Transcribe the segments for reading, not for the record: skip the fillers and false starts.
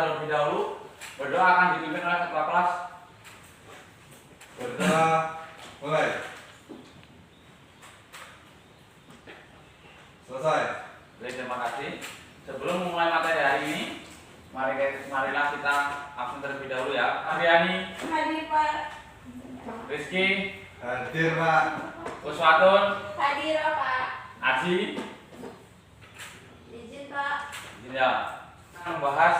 terlebih dahulu. Berdoa akan dipimpin oleh ketua kelas. Berdoa mulai. Selesai. Baik, terima kasih. Sebelum memulai materi hari ini, marilah kita absen terlebih dahulu ya. Ariani. Hadir Pak. Rizky. Hadir Pak. Uswatun. Hadir Pak. Aji. Izin Pak. Izin ya. Kita membahas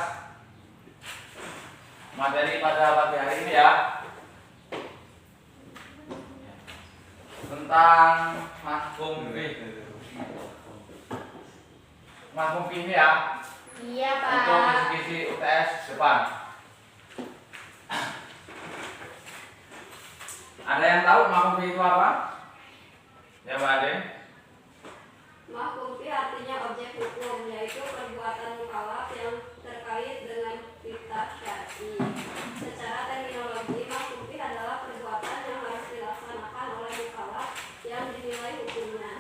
materi pada pagi hari ini ya. Tentang mahkum fiqh. Mahkum fiqh ya. Iya Pak. Untuk kisi-kisi UTS depan. Ada yang tahu mahkum fiqh itu apa? Ya Mbak Ade. Mahkum fiqh artinya objek hukum, yaitu perbuatan mukallaf yang terkait dengan kitab syar'i. Secara terminologi, mahkum fiqh adalah perbuatan yang harus dilaksanakan oleh mukallaf yang dinilai hukumnya.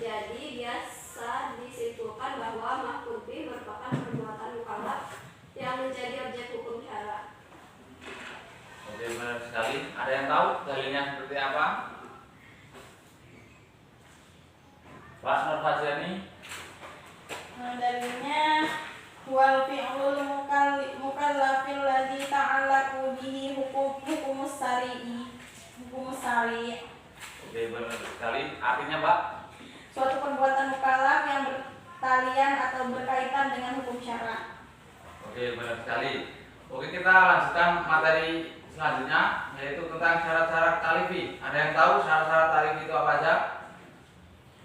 Jadi biasa disimpulkan bahwa mahkum fiqh merupakan perbuatan mukallaf yang menjadi objek hukum syara. Oke, benar sekali. Ada yang tahu dalilnya seperti apa? Pak Nur Fajrani. Dalilnya wal fi'lul mukallafil ladzi ta'allaqu bihi hukumus syar'i. Oke, benar sekali. Artinya, Pak? Suatu perbuatan mukallaf yang bertalian atau berkaitan dengan hukum syara. Oke, benar sekali. Oke, kita lanjutkan materi selanjutnya, yaitu tentang syarat-syarat talifi. Ada yang tahu syarat-syarat talifi itu apa aja?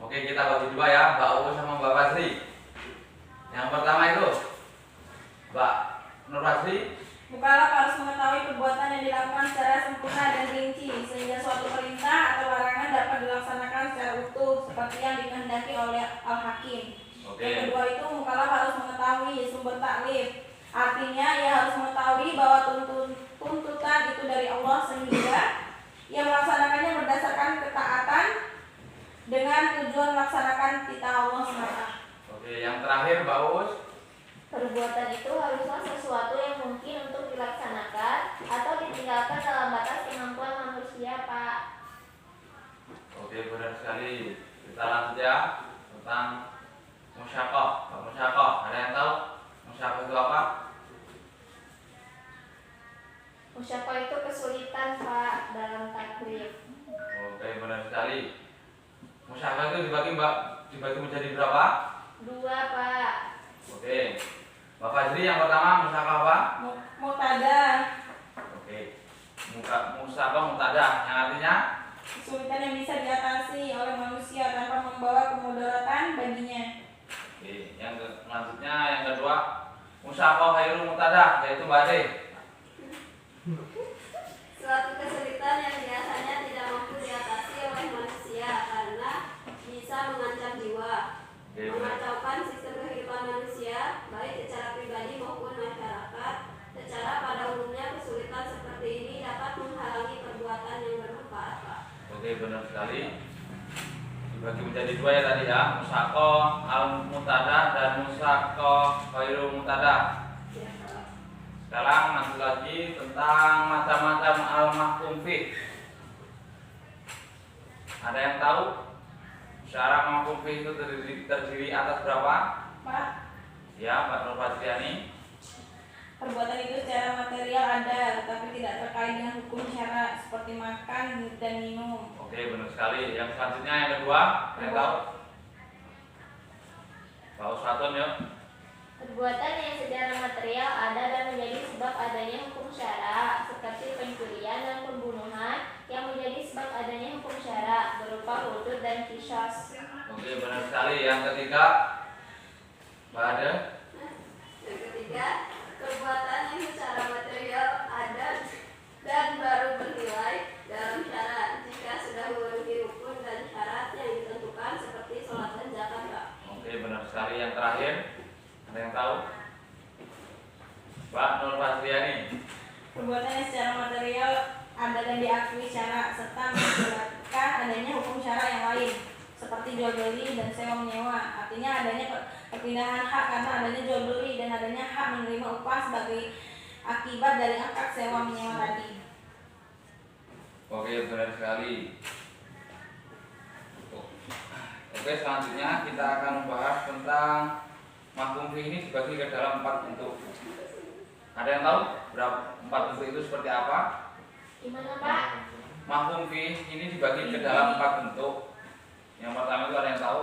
Oke, kita bagi dua ya, Mbak Uwu sama Mbak Fajri. Yang pertama itu Mbak Nur Fajri. Mukallaf harus mengetahui perbuatan yang dilakukan secara sempurna dan rinci, sehingga suatu perintah atau larangan dapat dilaksanakan secara utuh seperti yang dikehendaki oleh al-hakim. Oke. Yang kedua itu mukallaf harus mengetahui sumber taklif. Artinya ia harus mengetahui bahwa tuntutan itu dari Allah, sehingga ia melaksanakannya berdasarkan ketaatan dengan tujuan melaksanakan titah Allah semata. Oke, yang terakhir Mbak Uus. Perbuatan itu haruslah sesuatu yang mungkin untuk dilaksanakan atau ditinggalkan dalam batas kemampuan manusia, Pak. Oke, benar sekali. Kita lanjut ya tentang musyaqqah. Musyaqqah, ada yang tahu musyaqqah itu apa? Musyaqqah itu kesulitan, Pak, dalam taklif. Oke, benar sekali. Musyaqqah itu dibagi menjadi berapa? 2, Pak. Oke. Mbak Fajri yang pertama musyaqqah apa? Muqtadah, Oke. Musyaqqah muqtadah yang artinya kesulitan yang bisa diatasi oleh manusia tanpa membawa kemudaratan baginya. Oke, selanjutnya yang kedua musyaqqah ghairu muqtadah, yaitu Mbak Ade. Suatu kesulitan yang biasanya tidak mampu diatasi oleh manusia karena bisa mengancam jiwa, Oke, mengacaukan sistem kehidupan manusia, baik secara pribadi maupun masyarakat. Secara pada umumnya kesulitan seperti ini dapat menghalangi perbuatan yang bermanfaat, Pak. Oke, benar sekali. Dibagi menjadi dua ya tadi ya, musyaqqah al-muqtadah dan musyaqqah ghairu muqtadah. Ya, Pak. Sekarang masuk lagi tentang macam-macam al-mahkum fiqh. Ada yang tahu syarat mahkum fiqh itu terdiri atas berapa? Pak, Ya, Pak Nur Fajriani. perbuatan itu secara material ada, tetapi tidak terkait dengan hukum syara seperti makan dan minum. Oke, benar sekali. Yang selanjutnya yang kedua, ada yang tahu? Pak Uswatun yuk. Perbuatan yang secara material ada dan menjadi sebab adanya hukum syara, seperti pencurian dan pembunuhan yang menjadi sebab adanya hukum syara berupa hudud dan qisas. Oke, benar sekali. Yang ketiga, Mbak Ade. Yang ketiga, perbuatan yang secara material ada dan baru bernilai dalam syarat jika sudah memenuhi rukun dan syarat yang ditentukan seperti sholat dan zakat, Pak. Oke, benar sekali. Yang terakhir, ada yang tahu? Pak Nur Fajriani. Perbuatan yang secara material ada dan diakui syara serta menjelaskan adanya hukum syara yang lain seperti jual beli dan sewa menyewa. Artinya adanya perpindahan hak karena adanya jual beli dan adanya hak menerima upah sebagai akibat dari akad sewa menyewa tadi. Oke, benar sekali. Oke, selanjutnya kita akan membahas tentang mafhum fi ini dibagi ke dalam 4 bentuk. Ada yang tahu berapa 4 bentuk itu seperti apa? Gimana Pak? Mafhum fi ini dibagi ke dalam 4 bentuk. Yang pertama itu ada yang tahu?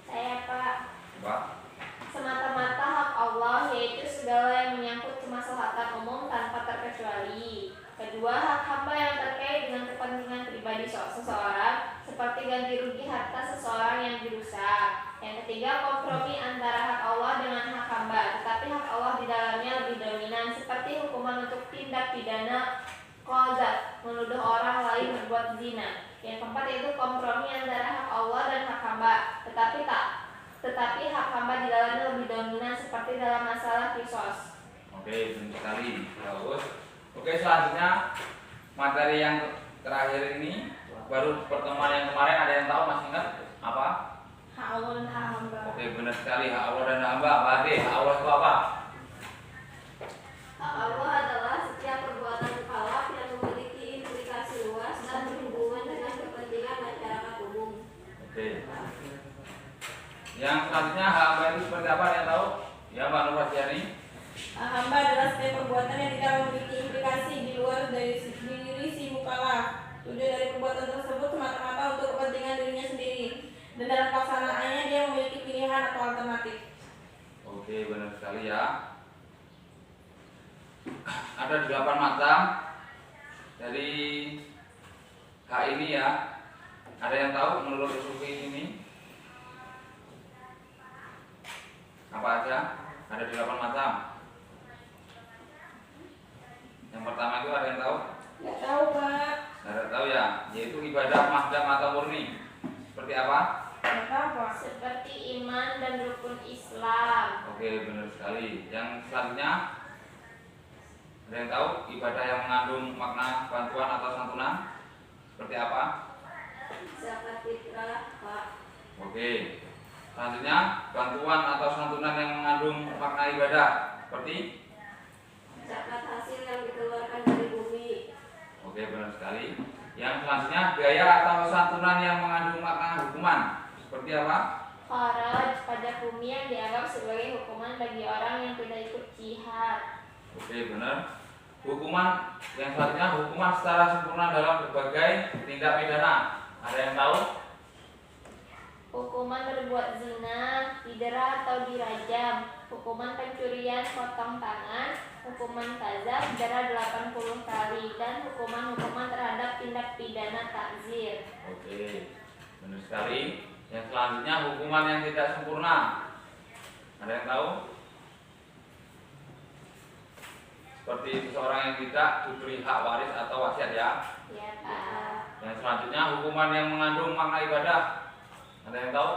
Saya Pak. Coba. Semata-mata hak Allah, yaitu segala yang menyangkut kemaslahatan umum tanpa terkecuali. Kedua, hak hamba yang terkait dengan kepentingan pribadi seseorang, seperti ganti rugi harta seseorang yang dirusak. Yang ketiga, kompromi antara hak Allah dengan hak hamba, tetapi hak Allah di dalamnya lebih dominan, seperti hukuman untuk tindak pidana qadzaf, menuduh orang lain berbuat zina. Yang keempat yaitu kompromi antara hak Allah dan hak hamba, tetapi hak hamba di dalamnya lebih dominan, seperti dalam masalah kisos. Oke, benar sekali. Bagus. Oke, selanjutnya materi yang terakhir ini baru pertemuan yang kemarin, ada yang tahu, masih ingat apa? Hak Allah dan hak hamba. Oke, benar sekali. Hak Allah dan hamba. Apa arti hak Allah itu apa? Hak Allah adalah setiap perbuatan mukallaf yang memiliki implikasi luas dan berhubungan dengan kepentingan masyarakat umum. Oke. Yang selanjutnya hak hamba itu seperti apa? Ada yang tahu? Ya, Mbak Nur Wasiani. Hak hamba adalah setiap perbuatan yang tidak memiliki implikasi di luar dari diri si mukallaf. Tujuan dari perbuatan tersebut semata-mata untuk kepentingan dirinya sendiri, dan dalam pelaksanaannya dia memiliki pilihan atau alternatif. Oke, benar sekali ya. Ada 8 macam dari hak ini ya. Ada yang tahu menurut Sufi ini apa aja? Ada 8 macam. Yang pertama itu ada yang tahu? Nggak tahu Pak. Ada tahu ya, yaitu ibadah mahdam atau murni. Seperti apa? Nggak tahu Pak. Seperti iman dan rukun Islam. Oke, benar sekali. Yang selanjutnya ada yang tahu ibadah yang mengandung makna bantuan atau santunan? Seperti apa? Zakat fitrah Pak. Oke. Selanjutnya bantuan atau santunan yang mengandung makna ibadah seperti Zakat hasil yang dikeluarkan dari bumi. oke, benar sekali. Yang selanjutnya biaya atau santunan yang mengandung makna hukuman seperti apa? Kharaj, pajak bumi yang dianggap sebagai hukuman bagi orang yang tidak ikut jihad. Oke, benar. Hukuman yang selanjutnya hukuman secara sempurna dalam berbagai tindak pidana. Ada yang tahu? Hukuman berbuat zina, didera atau dirajam. Hukuman pencurian, potong tangan. Hukuman kadzab, dera 80 kali. Dan hukuman-hukuman terhadap tindak pidana takzir. Oke, benar sekali. Yang selanjutnya hukuman yang tidak sempurna. Ada yang tahu? Seperti seseorang yang tidak diberi hak waris atau wasiat ya. Ya Pak. Yang selanjutnya hukuman yang mengandung makna ibadah. Ada yang tahu?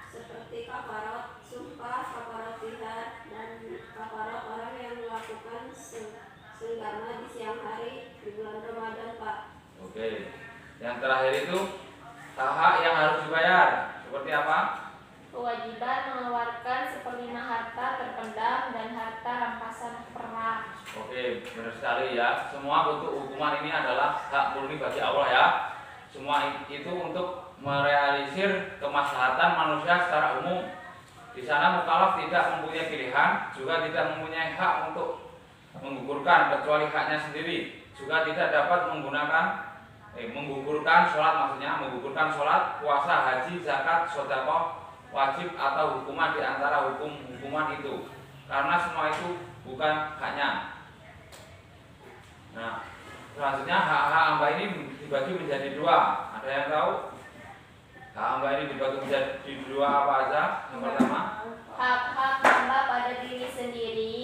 Seperti kafarat sumpah, kafarat jihad, dan kafarat orang yang melakukan senggama di siang hari di bulan Ramadan Pak. Oke. Yang terakhir itu hak yang harus dibayar. Seperti apa? Kewajiban mengeluarkan seperlima harta terpendam dan harta rampasan perang. Oke, benar sekali ya. Semua bentuk hukuman ini adalah hak murni bagi Allah ya. Semua itu untuk merealisir kemaslahatan manusia secara umum. Di sana mukallaf tidak mempunyai pilihan, juga tidak mempunyai hak untuk menggugurkan kecuali haknya sendiri. Juga tidak dapat menggugurkan sholat, maksudnya menggugurkan sholat, puasa, haji, zakat, sedekah, wajib atau hukuman di antara hukuman itu, karena semua itu bukan haknya. Nah, selanjutnya hak-hak hamba ini dibagi menjadi 2. Ada yang tahu? Hak hamba ini dibagi menjadi 2 apa aja? Yang pertama, Hak-hak hamba pada diri sendiri.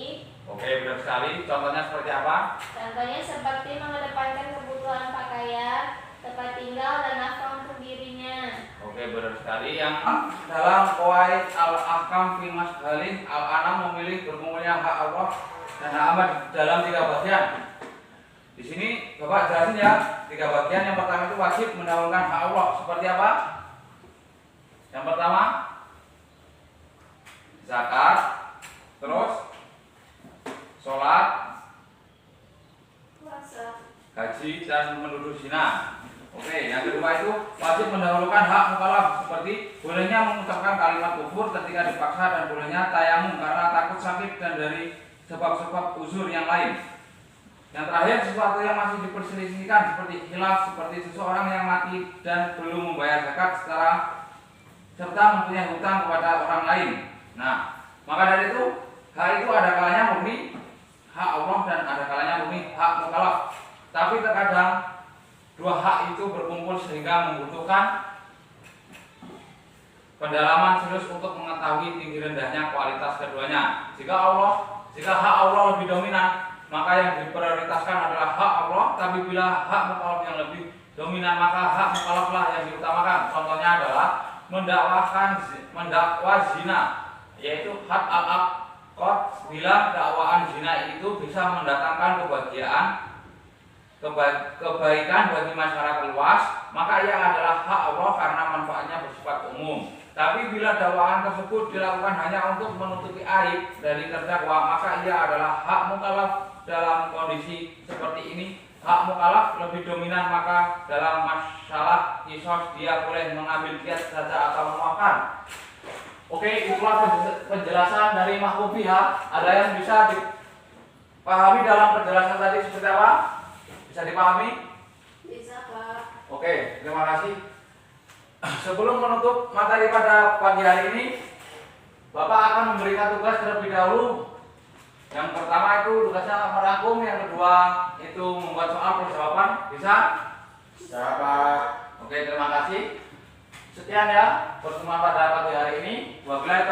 oke, benar sekali. Contohnya seperti apa? Contohnya seperti mengedepankan kebutuhan pakaian, tempat tinggal, dan nafkah untuk dirinya. Oke, benar sekali. Yang dalam qawaid al-ahkam fi mas'alin al-anam memilih berkumpulnya hak Allah dan hak hamba dalam 3 bagian. Di sini Bapak jelasin ya, 3 bagian. Yang pertama itu wajib mendahulukan hak Allah. Seperti apa? Yang pertama, zakat, terus sholat, puasa, haji, dan menuduh zina. Oke, yang kedua itu wajib mendahulukan hak mukallaf seperti bolehnya mengucapkan kalimat kufur ketika dipaksa dan bolehnya tayamum karena takut sakit dan dari sebab-sebab uzur yang lain. Yang terakhir sesuatu yang masih diperselisihkan seperti khilaf seperti seseorang yang mati dan belum membayar zakat serta mempunyai hutang kepada orang lain. Nah, maka dari itu hak itu ada kalanya murni hak Allah dan ada kalanya murni hak mukallaf. Tapi terkadang dua hak itu berkumpul sehingga membutuhkan pendalaman serius untuk mengetahui tinggi rendahnya kualitas keduanya. Jika hak Allah lebih dominan, maka yang diprioritaskan adalah hak Allah. Tapi bila hak mukallaf yang lebih dominan, maka hak mukallaflah yang diutamakan. Contohnya adalah mendakwa zina, yaitu hak al-aqd. Bila dakwaan zina itu bisa mendatangkan kebaikan bagi masyarakat luas, maka ia adalah hak Allah karena manfaatnya bersifat umum. Tapi bila dakwaan tersebut dilakukan hanya untuk menutupi aib dari terdakwa, maka ia adalah hak mukallaf. Dalam kondisi seperti ini, hak mukallaf lebih dominan, maka dalam masalah qisas dia boleh mengambil qiyas saja atau memaafkan. Oke, itulah penjelasan dari mahkum pihak. Ada yang bisa dipahami dalam penjelasan tadi seperti apa? Bisa dipahami? bisa Pak. Oke, terima kasih. Sebelum menutup materi pada pagi hari ini, Bapak akan memberikan tugas terlebih dahulu. Yang pertama itu tugasnya merangkum, yang kedua itu membuat soal perjawaban. Bisa? Bisa Pak. Oke, terima kasih. Sekian ya pertemuan pada pagi hari ini. Wabillahi